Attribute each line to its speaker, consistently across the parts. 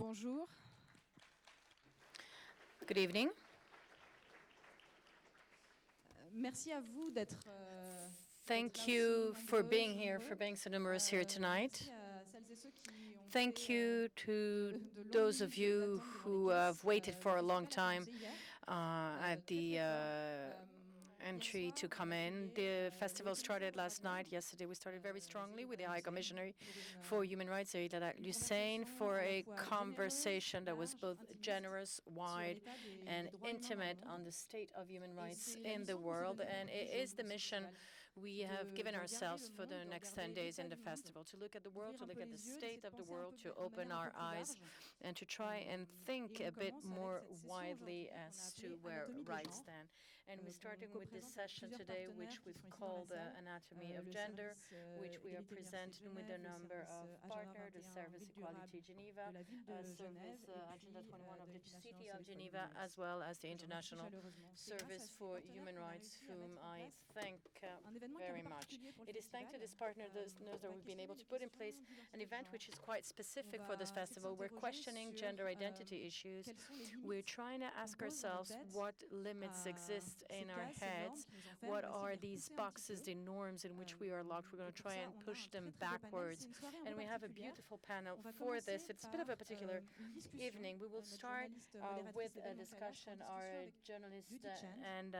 Speaker 1: Bonjour.
Speaker 2: Good evening.
Speaker 1: Merci à vous d'être.
Speaker 2: Thank you for being here, for being so numerous here tonight. Thank you to those of you who have waited for a long time at the entry to come in. The festival started last night. Yesterday we started very strongly with the High Commissioner for Human Rights, Hussein, for a conversation that was both generous, wide, and intimate on the state of human rights in the world. And it is the mission we have given ourselves for the next 10 days in the festival, to look at the world, to look at the state of the world, to open our eyes, and to try and think a bit more widely as to where rights stand. And we're starting with this session today, which we've called Anatomy of Gender, which we are presenting with a number of partners, the Service Equality Geneva, Service Agenda 21 of the City of Geneva, as well as the International Service for Human Rights, whom I thank very much. It is thanks to this partner that we've been able to put in place an event which is quite specific for this festival. We're questioning gender identity issues. We're trying to ask ourselves what limits exist in our heads. What are these boxes, the norms in which we are locked? We're going to try and push them backwards. And we have a beautiful panel for this. It's a bit of a particular evening. We will start with a discussion. Our journalist and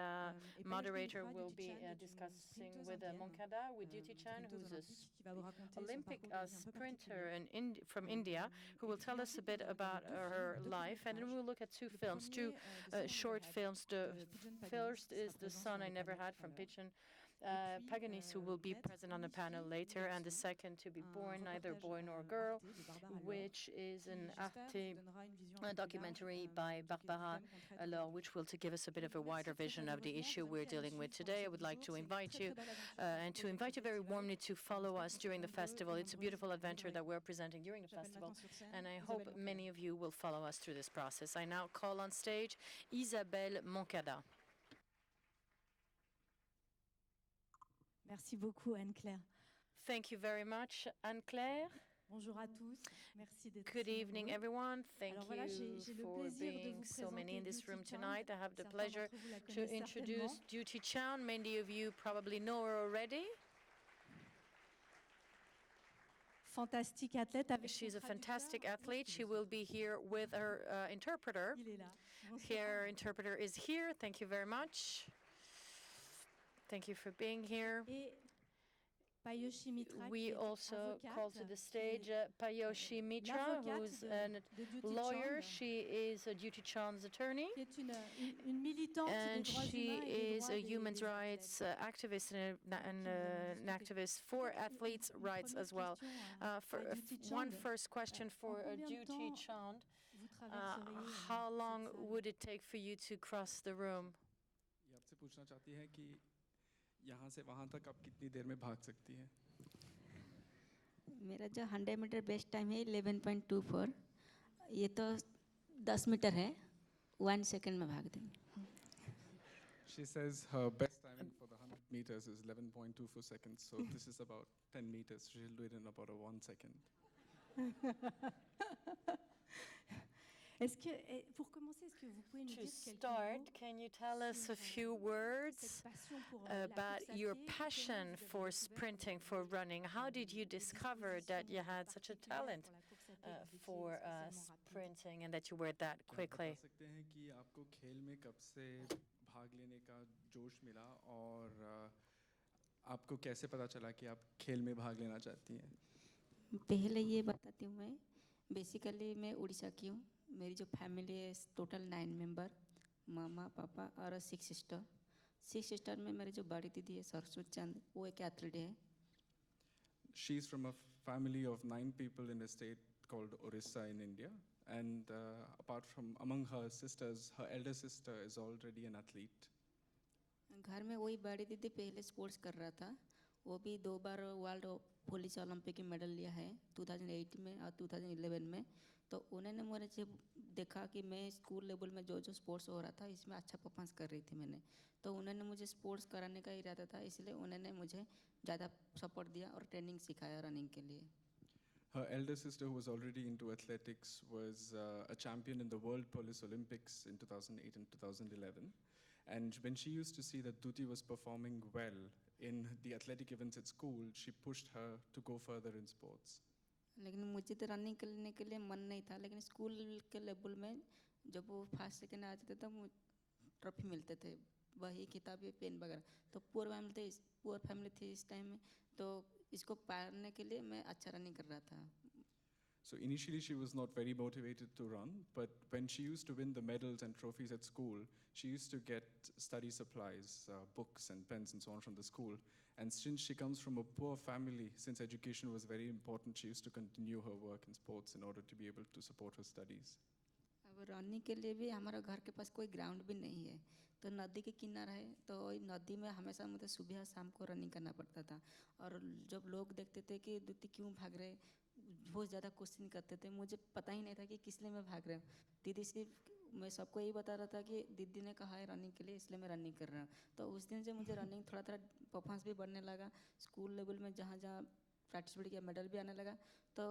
Speaker 2: moderator will be discussing with Moncada, with Dutee Chand, who's an Olympic sprinter from India, who will tell us a bit about her life. And then we'll look at two films, two short films. The first is The Son I Never Had from Pigeon Paganis, who will be present on the panel later, and the second, To Be Born, Neither Boy Nor Girl, which is an documentary by Barbara Alors, which will to give us a bit of a wider vision of the issue we're dealing with today. I would like to invite you and to invite you very warmly to follow us during the festival. It's a beautiful adventure that we're presenting during the festival, and I hope many of you will follow us through this process. I now call on stage Isabelle Moncada.
Speaker 3: Merci beaucoup, Anne-Claire.
Speaker 2: Thank you very much, Anne-Claire.
Speaker 3: Bonjour à tous. Merci d'être
Speaker 2: Good evening, everyone. Thank you for being so many in this room tonight. I have the pleasure to introduce Dutee Chand. Many of you probably know her already.
Speaker 3: Fantastique athlète avec
Speaker 2: She's a fantastic athlete. She will be here with her interpreter. Her interpreter is here. Thank you very much. Thank you for being here. We also call to the stage Payoshi Mitra, who's a lawyer. She is a Dutee Chand's attorney, and she is a human rights activist and an activist for athletes' rights as well. One first question for Dutee Chand. How long would it take for you to cross the room?
Speaker 4: यहाँ से वहाँ तक आप कितनी देर में भाग सकती हैं?
Speaker 5: मेरा जो 100 मीटर बेस्ट टाइम है 11.24. ये तो 10 मीटर है, 1 सेकंड में भाग देंगे.
Speaker 4: She says her best time for the 100 meters is 11.24 seconds. So this is about 10 meters. She'll do it in about 1 second.
Speaker 3: Pour commencer, est-ce que vous pouvez nous dire quelques
Speaker 2: mots? Can you tell us a few words about your passion for sprinting, for running? How did you discover that you had such a talent for sprinting and that you were that quickly?
Speaker 4: बता सकते हैं कि आपको खेल में कब से भाग लेने का जोश मिला और आपको कैसे पता चला कि आप खेल में भाग लेना चाहती हैं?
Speaker 5: पहले ये बताती हूँ मैं. बेसिकली मैं उड़ीसा की हूँ. मेरी जो फैमिली है टोटल 9 मेंबर, मामा पापा और 6 सिस्टर. 6 सिस्टर में मेरी जो बड़ी दीदी है सरस्वती चंद, वो एक एथलीट है.
Speaker 4: She is from a family of 9 people in a state called Orissa in India, and apart from among her sisters, her elder sister is already an athlete.
Speaker 5: घर में वही बड़ी दीदी पहले स्पोर्ट्स कर रहा था. वो भी 2 बार वर्ल्ड पुलिस ओलंपिक मेडल लिया है 2008 में और 2011 में. तो उन्होंने मुझे जब देखा कि मैं स्कूल लेवल में जो स्पोर्ट्स हो रहा था इसमें अच्छा परफॉर्मेंस कर रही थी मैंने, तो उन्होंने मुझे स्पोर्ट्स कराने का इरादा था, इसलिए उन्होंने मुझे ज़्यादा सपोर्ट दिया और ट्रेनिंग सिखाया रनिंग के लिए.
Speaker 4: Her elder sister, who was already into athletics, was a champion in the World Police Olympics in 2008 and 2011. And when she used to see that Dutee was performing well in the athletic events at school, she pushed her to go further in sports.
Speaker 5: लेकिन मुझे तो running करने के लिए मन नहीं था, लेकिन स्कूल के लेवल में जब वो फर्स्ट सेकंड आते थे तब ट्रॉफी मिलते थे, वही किताबें पेन वगैरह। तो पुअर फैमिली थी इस टाइम में, तो इसको पाने के लिए मैं अच्छा रनिंग कर रहा था।
Speaker 4: So initially she was not very motivated to run, but when she used to win the medals and trophies at school, she used to get study supplies, books and pens and so on from the school. And since she comes from a poor family, since education was very important, she used to continue her work in sports in order to be able to support her studies.
Speaker 5: अब running के लिए भी हमारा घर के पास कोई ground भी नहीं है, तो नदी के किनारा है, तो नदी में हमेशा मुझे सुबह शाम को रनिंग करना पड़ता था। और जब लोग देखते थे कि दूती क्यों भाग रहे, बहुत ज़्यादा क्वेश्चन करते थे, मुझे पता ही नहीं था कि किस लिए मैं भाग रहा हूँ। दीदी सिर्फ मैं सबको यही बता रहा था कि दीदी ने कहा है रनिंग के लिए, इसलिए मैं रनिंग कर रहा हूँ। तो उस दिन से मुझे रनिंग थोड़ा थोड़ा परफॉर्मेंस भी बढ़ने लगा, स्कूल लेवल में जहाँ जहाँ पार्टिसिपेट किया मेडल भी आने लगा। तो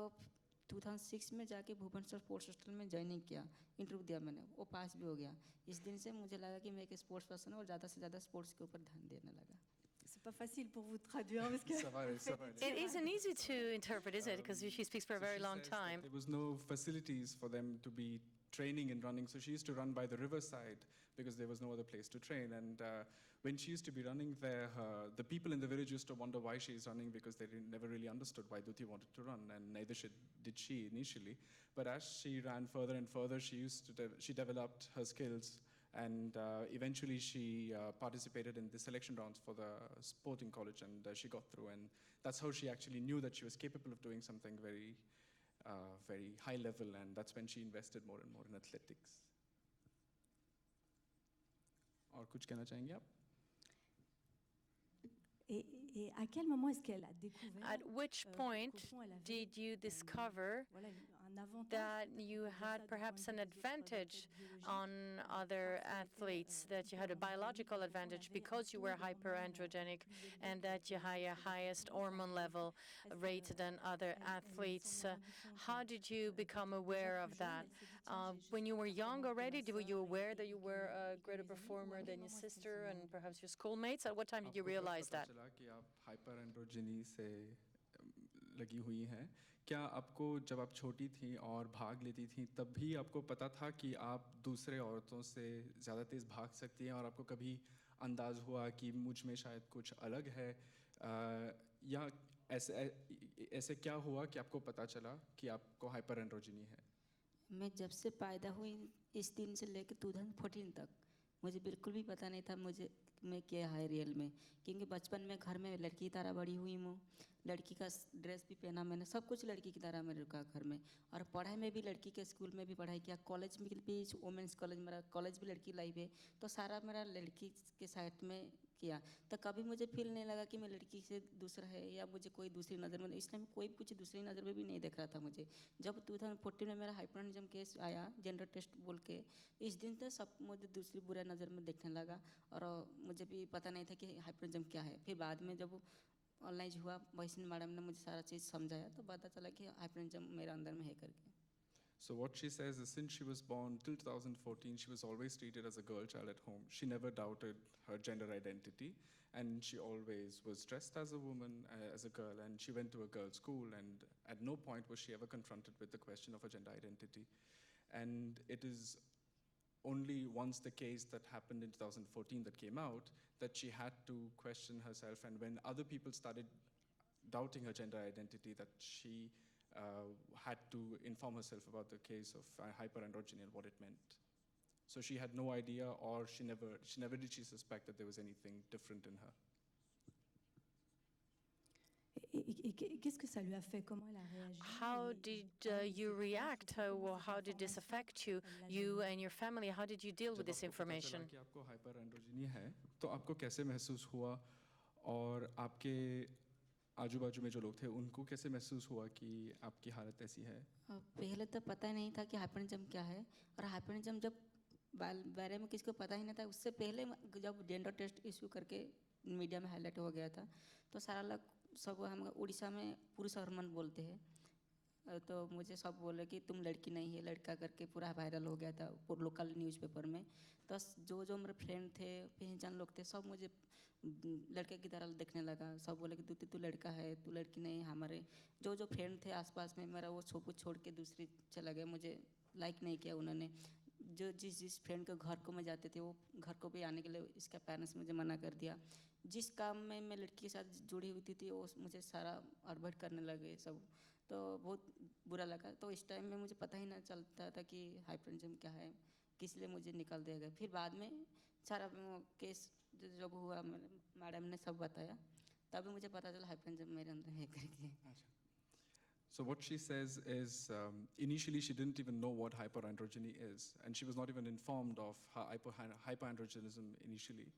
Speaker 5: 2006 में जाके भुवनेश्वर स्पोर्ट्स हॉस्टल में ज्वाइनिंग किया, इंटरव्यू दिया मैंने, वो पास भी हो गया। इस दिन से मुझे लगा कि मैं एक स्पोर्ट्स पर्सन हूँ और ज़्यादा से ज़्यादा स्पोर्ट्स के ऊपर ध्यान देने लगा।
Speaker 3: C'est pas facile pour vous de traduire parce que
Speaker 2: It isn't easy to interpret, is it? Because she speaks for a very long time.
Speaker 4: There was no facilities for them to be training in running, so she used to run by the riverside because there was no other place to train. And when she used to be running there, the people in the village used to wonder why she is running because they never really understood why Dutee wanted to run, and neither did she initially. But as she ran further and further, she developed her skills. And eventually she participated in the selection rounds for the sporting college, and she got through. And that's how she actually knew that she was capable of doing something very, very high level. And that's when she invested more and more in athletics. और कुछ कहना चाहेंगे आप?
Speaker 3: et à quel moment est-ce qu'elle a découvert
Speaker 2: At which
Speaker 3: qu'au
Speaker 2: point
Speaker 3: fond, elle avait,
Speaker 2: did you discover
Speaker 3: voilà, un avantage
Speaker 2: that you
Speaker 3: ça
Speaker 2: had
Speaker 3: du
Speaker 2: perhaps
Speaker 3: point
Speaker 2: an
Speaker 3: de vue des autres
Speaker 2: advantage
Speaker 3: athlètes biologiques,
Speaker 2: on other
Speaker 3: parce qu'elle
Speaker 2: athletes,
Speaker 3: était,
Speaker 2: that you had a biological
Speaker 3: hyperandrogène,
Speaker 2: advantage
Speaker 3: elle avait
Speaker 2: because you
Speaker 3: un
Speaker 2: were
Speaker 3: taux d'hormones,
Speaker 2: hyperandrogenic
Speaker 3: plus élevé
Speaker 2: and
Speaker 3: que
Speaker 2: that you had a
Speaker 3: les
Speaker 2: highest
Speaker 3: athlètes
Speaker 2: hormone
Speaker 3: masculins?
Speaker 2: level
Speaker 3: Est-ce
Speaker 2: rate
Speaker 3: qu'elle-
Speaker 2: than other
Speaker 3: elle s'en
Speaker 2: athletes?
Speaker 3: est rendue compte,
Speaker 2: How did you become
Speaker 3: déjà
Speaker 2: aware
Speaker 3: plus
Speaker 2: of
Speaker 3: jeune,
Speaker 2: that?
Speaker 3: elle s'est dit, tiens, j'ai
Speaker 2: When you were
Speaker 3: juste
Speaker 2: young
Speaker 3: performance que
Speaker 2: already,
Speaker 3: ma
Speaker 2: were you
Speaker 3: sœur
Speaker 2: aware that you were a
Speaker 3: et que
Speaker 2: greater
Speaker 3: mes amis, ou
Speaker 2: performer
Speaker 3: à quel
Speaker 2: than your
Speaker 3: moment est-ce qu'elle
Speaker 2: sister
Speaker 3: s'en
Speaker 2: and
Speaker 3: est-
Speaker 2: perhaps your schoolmates? At what time did you
Speaker 4: आपको कब
Speaker 2: realize
Speaker 4: पता
Speaker 2: that?
Speaker 4: चला कि आप hyperandrogeny से लगी हुई हैं? क्या आपको जब आप छोटी थी और भाग लेती थी तब भी आपको पता था कि आप दूसरे औरतों से ज़्यादा तेज़ भाग सकती हैं, और आपको कभी अंदाज़ हुआ कि मुझ में शायद कुछ अलग है, या ऐसे क्या हुआ कि आपको पता चला कि आपको hyperandrogeny है?
Speaker 5: मैं जब से पैदा हुई इस दिन से लेकर 2014 तक मुझे बिल्कुल भी पता नहीं था मुझे मैं क्या है रियल में, क्योंकि बचपन में घर में लड़की की तरह बड़ी हुई हूँ, लड़की का ड्रेस भी पहना मैंने, सब कुछ लड़की की तरह मैंने रुका घर में। और पढ़ाई में भी लड़की के स्कूल में भी पढ़ाई किया, कॉलेज में भी वुमेंस कॉलेज, मेरा कॉलेज भी लड़की लाइफ है, तो सारा मेरा लड़की के साइड में किया। तो कभी मुझे फील नहीं लगा कि मैं लड़की से दूसरा है या मुझे कोई दूसरी नज़र में, इस टाइम कोई कुछ दूसरी नज़र में भी नहीं देख रहा था मुझे। जब 2014 में मेरा हाइपरएंड्रोजन केस आया, जेंडर टेस्ट बोल के, इस दिन से सब मुझे दूसरी बुरा नज़र में देखने लगा, और मुझे भी पता नहीं था कि हाइपरएंड्रोजन क्या है। फिर बाद में जब ऑनलाइन हुआ, वैष्णवी मैडम ने मुझे सारा चीज़ समझाया, तो पता चला कि हाइपरएंड्रोजन मेरे अंदर में है करके।
Speaker 4: So what she says is, since she was born till 2014, she was always treated as a girl child at home. She never doubted her gender identity, and she always was dressed as a woman, as a girl, and she went to a girls' school, and at no point was she ever confronted with the question of her gender identity. And it is only once the case that happened in 2014 that came out that she had to question herself, and when other people started doubting her gender identity, that she had to inform herself about the case of hyperandrogeny and what it meant. So she had no idea, or she never did she suspect that there was anything different in her.
Speaker 3: Et qu'est-ce que ça lui a fait? Comment elle a réagi?
Speaker 2: How
Speaker 3: Et
Speaker 2: did
Speaker 3: comment
Speaker 2: you
Speaker 3: comment
Speaker 2: react?
Speaker 3: comment
Speaker 2: How
Speaker 3: cette
Speaker 2: did this
Speaker 3: information,
Speaker 2: affect you,
Speaker 3: elle l'a
Speaker 2: you
Speaker 3: gérée?
Speaker 2: and your family? How did you deal with
Speaker 4: जब
Speaker 2: this
Speaker 4: आपको पता चला
Speaker 2: information?
Speaker 4: कि आपको hyperandrogeny है, तो आपको कैसे महसूस हुआ, और आपके आजू बाजू में जो लोग थे उनको कैसे महसूस हुआ कि आपकी हालत ऐसी है?
Speaker 5: पहले तो पता ही नहीं था कि हाइपरएंड्रोजन क्या है, और हाइपरएंड्रोजन जब बारे में किसी को पता ही नहीं था, उससे पहले जब जेंडर टेस्ट इशू करके मीडिया में हाईलाइट हो गया था, तो सारा लोग सब हम उड़ीसा में पुरुष हार्मोन बोलते हैं, तो मुझे सब बोले कि तुम लड़की नहीं है लड़का करके पूरा वायरल हो गया था लोकल न्यूज़पेपर में। तो जो मेरे फ्रेंड थे पहचान लोग थे सब मुझे लड़के की तरह देखने लगा। सब बोले कि तू लड़का है तू लड़की नहीं। हमारे जो फ्रेंड थे आसपास में मेरा वो सब कुछ छोड़ के दूसरी चला गया। मुझे लाइक नहीं किया उन्होंने। जो जिस फ्रेंड के घर को मैं जाते थे वो घर को भी आने के लिए इसका पेरेंट्स मुझे मना कर दिया। जिस काम में मैं लड़की के साथ जुड़ी हुई थी वो मुझे सारा अवॉइड करने लगे सब। तो बहुत बुरा लगा। तो इस टाइम में मुझे पता ही ना चलता था कि हाइपरएंडोजेनी क्या है किस लिए मुझे निकाल दिया गया। फिर बाद में सारा केस जब हुआ मैडम ने सब बताया तभी मुझे पता चला हाइपरएंडोजेनी मेरे अंदर है करके।
Speaker 4: So what she says is initially she didn't even know what hyperandrogeny is, and she was not even informed of her hyperandrogenism initially.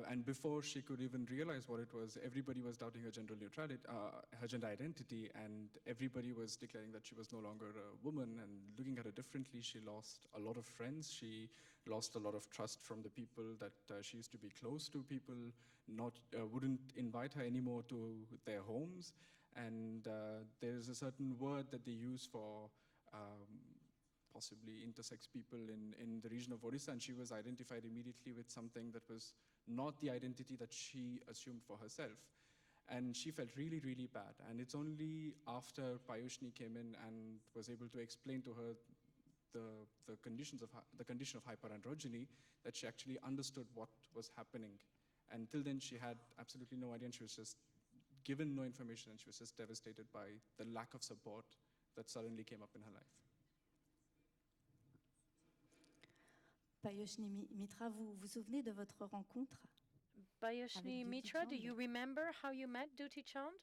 Speaker 4: And before she could even realize what it was, everybody was doubting her gender neutrality, her gender identity, and everybody was declaring that she was no longer a woman and looking at her differently. She lost a lot of friends. She lost a lot of trust from the people that she used to be close to. People wouldn't invite her anymore to their homes. And there's a certain word that they use for possibly intersex people in the region of Odisha, and she was identified immediately with something that was not the identity that she assumed for herself. And she felt really, really bad. And it's only after Payushni came in and was able to explain to her the condition of hyperandrogeny that she actually understood what was happening. And till then she had absolutely no idea, and she was just given no information, and she was just devastated by the lack of support that suddenly came up in her life.
Speaker 3: Payushni Mitra, vous vous souvenez de votre rencontre?
Speaker 2: Payushni
Speaker 3: Dutee
Speaker 2: Mitra, do
Speaker 3: Chand?
Speaker 2: you remember how you met Dutee Chand?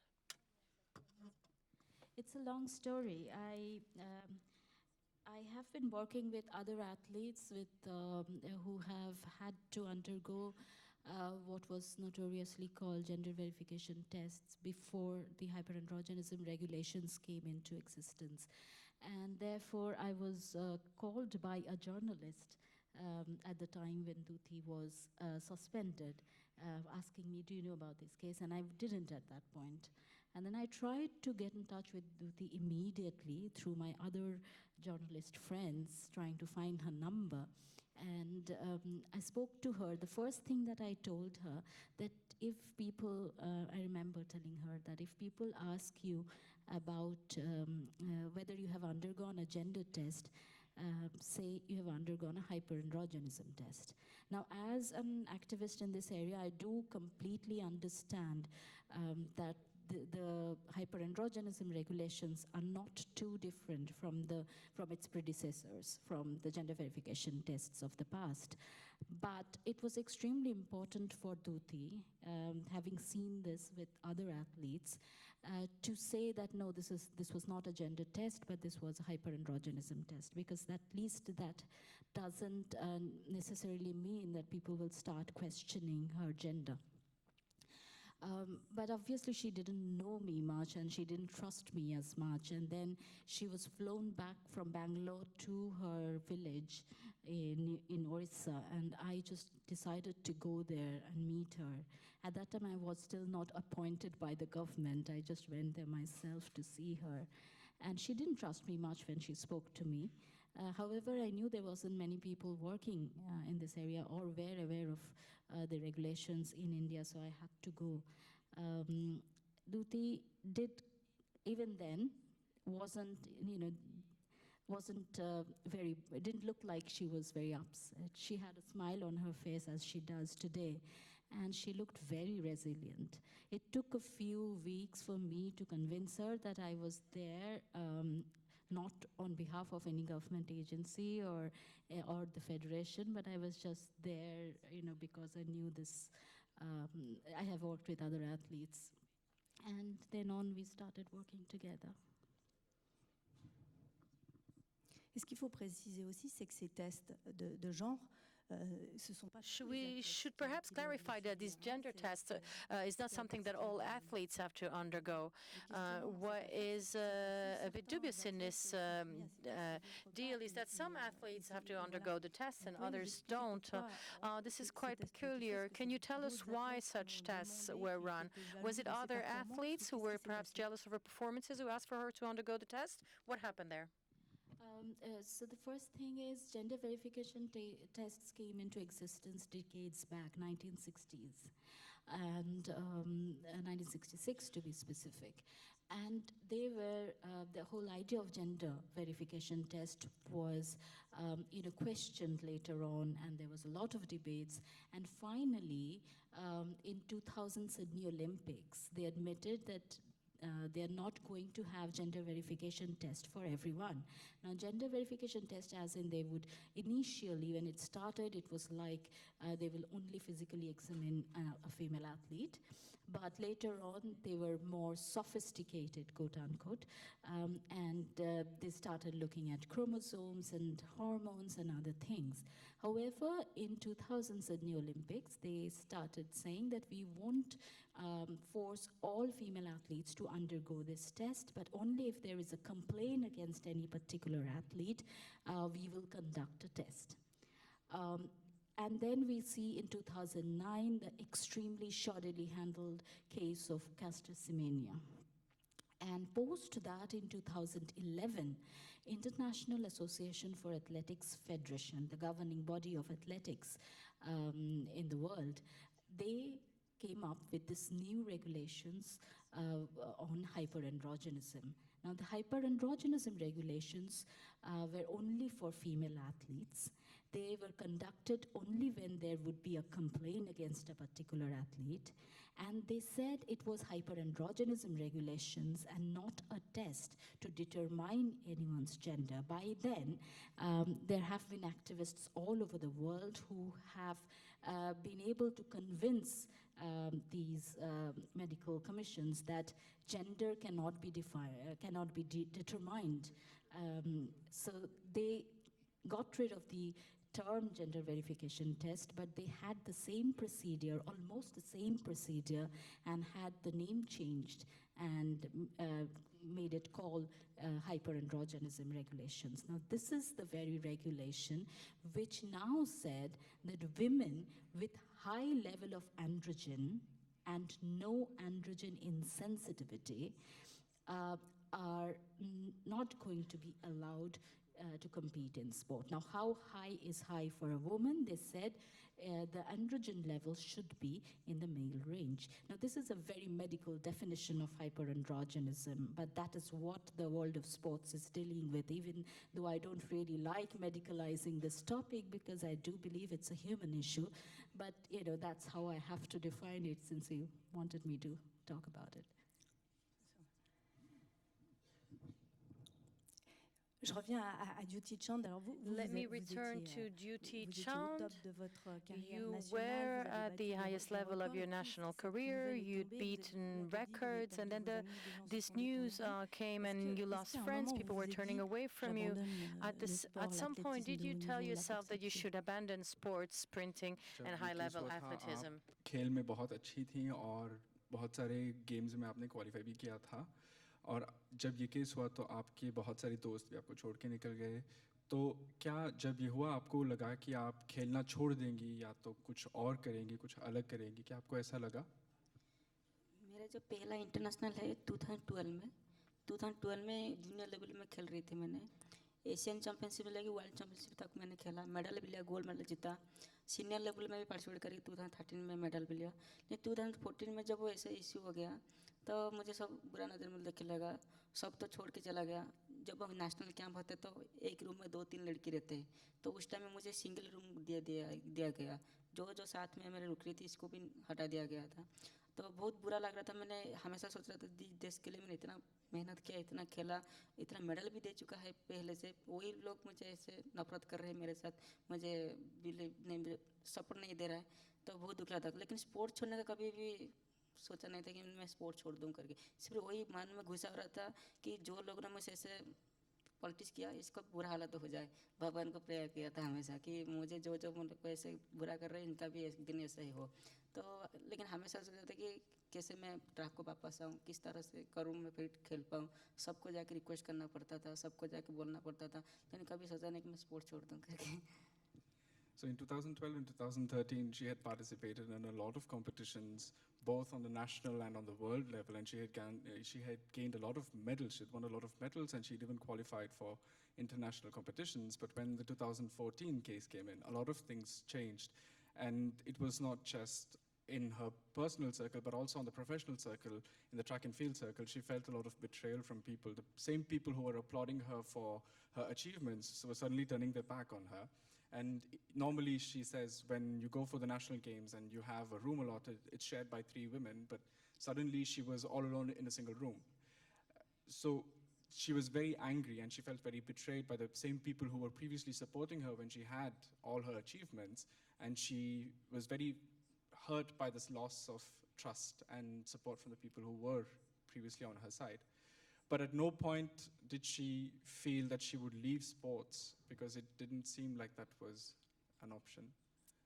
Speaker 6: It's a long story. I have been working with other athletes who have had to undergo what was notoriously called gender verification tests before the hyperandrogenism regulations came into existence. And therefore, I was called by a journalist at the time when Dutee was suspended, asking me, do you know about this case? And I didn't at that point. And then I tried to get in touch with Dutee immediately through my other journalist friends, trying to find her number. And I spoke to her. The first thing that I told her, that if people, I remember telling her that if people ask you about whether you have undergone a gender test, say you have undergone a hyperandrogenism test. Now, as an activist in this area, I do completely understand that the hyperandrogenism regulations are not too different from its predecessors, from the gender verification tests of the past. But it was extremely important for Dutee, having seen this with other athletes, to say that no, this was not a gender test, but this was a hyperandrogenism test, because at least that doesn't necessarily mean that people will start questioning her gender. But obviously she didn't know me much and she didn't trust me as much. And then she was flown back from Bangalore to her village in Orissa, and I just decided to go there and meet her. At that time I was still not appointed by the government. I just went there myself to see her. And she didn't trust me much when she spoke to me. However, I knew there wasn't many people working in this area or were aware of the regulations in India, so I had to go. Dutee even then, didn't look like she was very upset. She had a smile on her face as she does today, and she looked very resilient. It took a few weeks for me to convince her that I was there not on behalf of any government agency or the Federation, but I was just there, because I knew this. I have worked with other athletes, and then on we started working together.
Speaker 3: Et ce qu'il faut préciser aussi, c'est que ces tests de genre
Speaker 2: We should perhaps clarify that these gender tests is not something that all athletes have to undergo. What is a bit dubious in this deal is that some athletes have to undergo the tests and others don't. This is quite peculiar. Can you tell us why such tests were run? Was it other athletes who were perhaps jealous of her performances who asked for her to undergo the test? What happened there?
Speaker 6: So the first thing is gender verification tests came into existence decades back, 1960s, and 1966 to be specific. And they were, the whole idea of gender verification test was, questioned later on, and there was a lot of debates. And finally, in 2000 Sydney Olympics, they admitted that they're not going to have gender verification test for everyone. Now, gender verification test, as in they would initially, when it started, it was like they will only physically examine a female athlete. But later on, they were more sophisticated, quote unquote, and they started looking at chromosomes and hormones and other things. However, in 2000 Sydney Olympics, they started saying that we won't force all female athletes to undergo this test, but only if there is a complaint against any particular athlete, we will conduct a test. And then we see in 2009 the extremely shoddily handled case of Caster Semenya. And post that, in 2011, International Association for Athletics Federation, the governing body of athletics in the world, they came up with this new regulations on hyperandrogenism. Now, the hyperandrogenism regulations were only for female athletes. They were conducted only when there would be a complaint against a particular athlete. And they said it was hyperandrogenism regulations and not a test to determine anyone's gender. By then, there have been activists all over the world who have been able to convince these medical commissions that gender cannot be determined. So they got rid of the term gender verification test, but they had the same procedure, almost the same procedure, and had the name changed and made it called hyperandrogenism regulations. Now, this is the very regulation which now said that women with high level of androgen and no androgen insensitivity are not going to be allowed to compete in sport. Now, how high is high for a woman? They said the androgen level should be in the male range. Now, this is a very medical definition of hyperandrogenism, but that is what the world of sports is dealing with, even though I don't really like medicalizing this topic because I do believe it's a human issue. But, that's how I have to define it since you wanted me to talk about it.
Speaker 3: Je reviens à Dutee Chand. Alors
Speaker 2: Let me return to Dutee Chand. You were at the highest level of your national career. You'd beaten records, and then this news came, and you lost friends. People were turning away from you. At some point, did you tell yourself that you should abandon sports, sprinting, and high-level athleticism?
Speaker 4: खेल में बहुत अच्छी थी और बहुत सारे games में आपने क्वालिफाई भी किया था. और जब ये केस हुआ तो आपके बहुत सारे दोस्त भी आपको छोड़ के निकल गए. तो क्या जब ये हुआ आपको लगा कि आप खेलना छोड़ देंगी या तो कुछ और करेंगी, कुछ अलग करेंगी? क्या आपको ऐसा लगा?
Speaker 5: मेरा जो पहला इंटरनेशनल है 2012 में जूनियर लेवल में खेल रही थी. मैंने एशियन चैंपियनशिप लगी, वर्ल्ड चैंपियनशिप तक मैंने खेला, मेडल भी लिया, गोल्ड मेडल जीता. सीनियर लेवल में भी पार्टिसिपेट करी, 2013 में मेडल भी लिया. लेकिन 2014 में जब वो ऐसा इश्यू हो गया तो मुझे सब बुरा नज़र में देखने लगा. सब तो छोड़ के चला गया. जब हम नेशनल कैंप होते तो एक रूम में 2-3 लड़की रहते हैं, तो उस टाइम में मुझे सिंगल रूम दिया गया. जो साथ में मेरे रुक रही थी इसको भी हटा दिया गया था. तो बहुत बुरा लग रहा था. मैंने हमेशा सोच रहा था देश के लिए मैंने इतना मेहनत किया, इतना खेला, इतना मेडल भी दे चुका है पहले से. वही लोग मुझे ऐसे नफरत कर रहे हैं मेरे साथ, मुझे नहीं सपोर्ट नहीं दे रहा है. तो बहुत दुख लगा था. लेकिन स्पोर्ट छोड़ने का कभी भी सोचा नहीं था कि मैं स्पोर्ट छोड़ दूं करके. सिर्फ वही मन में घुसा रहा था कि जो लोग ना मुझे ऐसे पॉलिटिक्स किया, इसको बुरा हालत हो जाए। भगवान को प्रेयर किया था हमेशा कि मुझे जो जो मुझे को ऐसे बुरा कर रहे हैं इनका भी एक दिन ऐसा ही हो। तो लेकिन हमेशा सोचते थे कि कैसे मैं ट्रैक को वापस आऊँ, किस तरह से करूँ मैं फिर खेल पाऊँ। सबको जाके रिक्वेस्ट करना पड़ता था, सबको जाके बोलना पड़ता था, लेकिन कभी सोचा नहीं कि मैं स्पोर्ट्स छोड़ दूँ करके।
Speaker 4: So in 2012 and 2013, she had participated in a lot of competitions, both on the national and on the world level, and she had gained a lot of medals. She had won a lot of medals, and she'd even qualified for international competitions. But when the 2014 case came in, a lot of things changed, and it was not just in her personal circle, but also on the professional circle, in the track and field circle. She felt a lot of betrayal from people. The same people who were applauding her for her achievements were suddenly turning their back on her. And normally, she says, when you go for the national games and you have a room allotted, it's shared by 3 women, but suddenly she was all alone in a single room. So she was very angry and she felt very betrayed by the same people who were previously supporting her when she had all her achievements, and she was very hurt by this loss of trust and support from the people who were previously on her side. But at no point did she feel that she would leave sports, because it didn't seem like that was an option.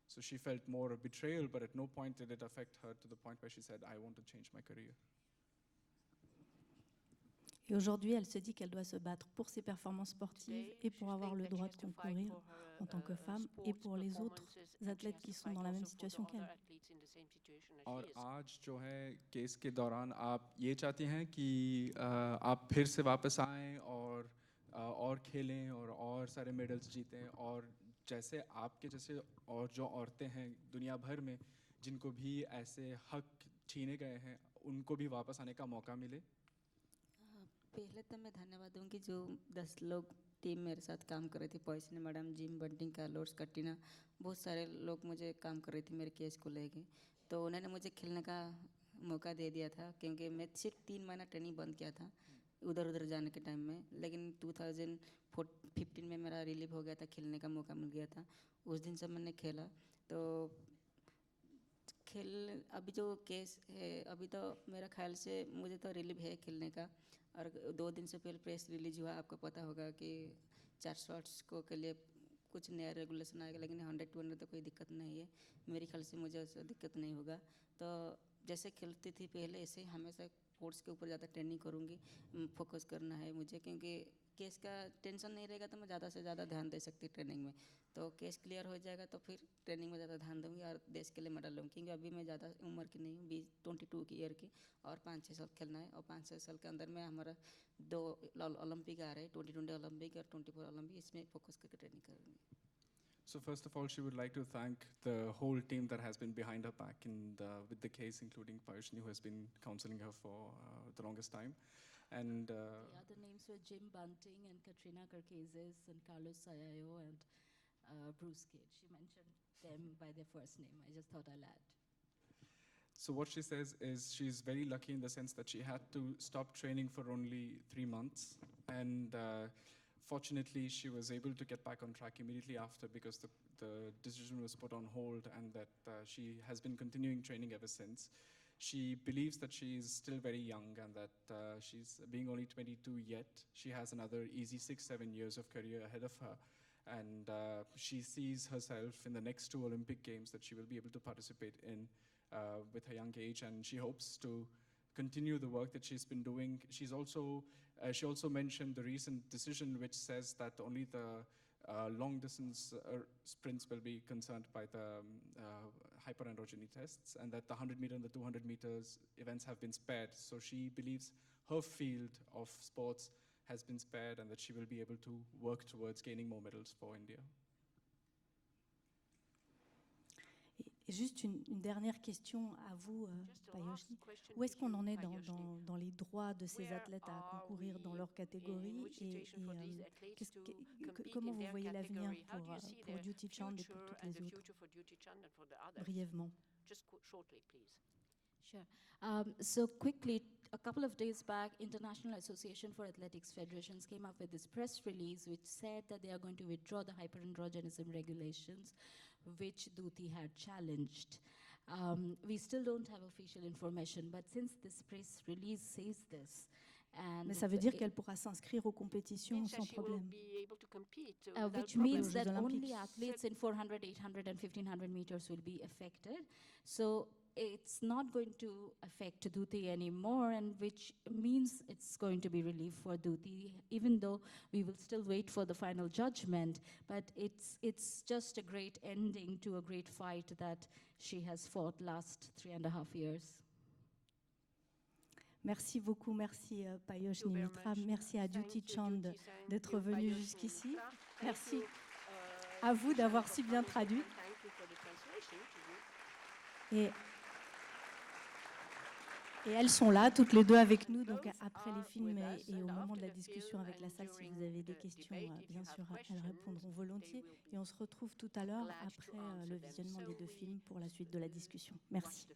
Speaker 4: So she felt more a betrayal, but at no point did it affect her to the point where she said, I want to change my career.
Speaker 3: Et aujourd'hui, elle se dit qu'elle doit se battre pour ses performances sportives et pour avoir le droit de concourir en tant que femme et pour les autres athlètes qui sont dans la même situation qu'elle.
Speaker 4: और आज जो है case के दौरान आप ये चाहती हैं कि आप फिर से वापस आएं और खेलें और सारे मेडल्स जीतें, और जैसे आपके जैसे और जो औरतें हैं दुनिया भर में जिनको भी ऐसे हक छीने गए हैं, उनको भी वापस आने का मौका मिले।
Speaker 5: पहले तो मैं धन्यवाद दूंगी जो 10 लोग टीम मेरे साथ काम कर रहे थे, पॉइसने madam, Jim Bunting, Carlos, Katina, बहुत सारे लोग मुझे काम कर रहे थे मेरे केस को लेके। तो उन्होंने मुझे खेलने का मौका दे दिया था, क्योंकि मैं सिर्फ 3 महीना ट्रेनिंग बंद किया था उधर उधर जाने के टाइम में। लेकिन 2015 में मेरा रिलीव हो गया था, खेलने का मौका मिल गया था। उस दिन से मैंने खेला। तो खेल अभी जो केस है, अभी तो मेरा ख्याल से मुझे तो रिलीव है खेलने का। और 2 दिन से पहले प्रेस रिलीज हुआ, आपको पता होगा कि 4 शॉट्स को के लिए कुछ नया रेगुलेशन आएगा, लेकिन 100-200 तो कोई दिक्कत नहीं है। मेरे ख्याल से मुझे ऐसा दिक्कत नहीं होगा। तो जैसे खेलती थी पहले, ऐसे हमेशा स्पोर्ट्स के ऊपर ज़्यादा ट्रेनिंग करूँगी, फोकस करना है मुझे, क्योंकि केस का टेंशन नहीं रहेगा तो मैं ज़्यादा से ज़्यादा ध्यान दे सकती ट्रेनिंग में। तो केस क्लियर हो जाएगा तो फिर ट्रेनिंग में ज़्यादा ध्यान दूँगी और देश के लिए मेडल लूँगी, क्योंकि अभी मैं ज़्यादा उम्र की नहीं हूँ, 22 की ईयर की, और 5-6 साल खेलना है। और 5-6 साल के अंदर में हमारा 2 ओलंपिक आ रहे हैं, 2020 ओलंपिक और 24 ओलंपिक, इसमें फोकस करके ट्रेनिंग करूँगी।
Speaker 4: So first of all, she would like to thank the whole team that has been behind her back with the case, including Payushni, who has been counseling her for the longest time. And
Speaker 6: The other names were Jim Bunting and Katrina Karkazis and Carlos Sayayo and Bruce Kidd. She mentioned them by their first name. I just thought I'll add.
Speaker 4: so what she says is she's very lucky in the sense that she had to stop training for only 3 months. And fortunately, she was able to get back on track immediately after, because the decision was put on hold, and that she has been continuing training ever since. She believes that she is still very young, and that she's being only 22 yet. She has another easy 6-7 years of career ahead of her. And she sees herself in the next 2 Olympic Games that she will be able to participate in with her young age, and she hopes to continue the work that she's been doing. She also mentioned the recent decision which says that only the long distance sprints will be concerned by the hyperandrogeny tests, and that the 100-meter and the 200 meters events have been spared. So she believes her field of sports has been spared, and that she will be able to work towards gaining more medals for India.
Speaker 3: Et juste une dernière question à vous, Payushni. Où est-ce qu'on en est dans les droits de ces athlètes à concourir dans leur catégorie, et comment vous voyez l'avenir pour Dutee Chand et pour toutes les autres? Brièvement.
Speaker 2: Just shortly, please.
Speaker 6: Sure. So quickly, a couple of days back, International Association for Athletics Federations came up with this press release which said that they are going to withdraw the hyperandrogenism regulations, which Dutee had challenged. We still don't have official information, but since this press release says this,
Speaker 3: Mais ça veut dire qu'elle pourra s'inscrire aux compétitions sans problème.
Speaker 6: Which
Speaker 3: pour les
Speaker 6: means
Speaker 3: Jeux
Speaker 6: that
Speaker 3: olympiques.
Speaker 6: only athletes in 400, 800, and 1500 meters will be affected. So it's not going to affect Dutee anymore, and which means it's going to be relief for Dutee, even though we will still wait for the final judgment. But it's just a great ending to a great fight that she has fought last 3.5 years.
Speaker 3: Merci beaucoup, merci Payush Mitra, merci à Dutee Chand d'être venu jusqu'ici. Merci à vous d'avoir si bien traduit. Et elles sont là, toutes les deux avec nous, donc après les films et au moment de la discussion avec la salle, si vous avez des questions, bien sûr, elles répondront volontiers. Et on se retrouve tout à l'heure après le visionnement des deux films pour la suite de la discussion. Merci.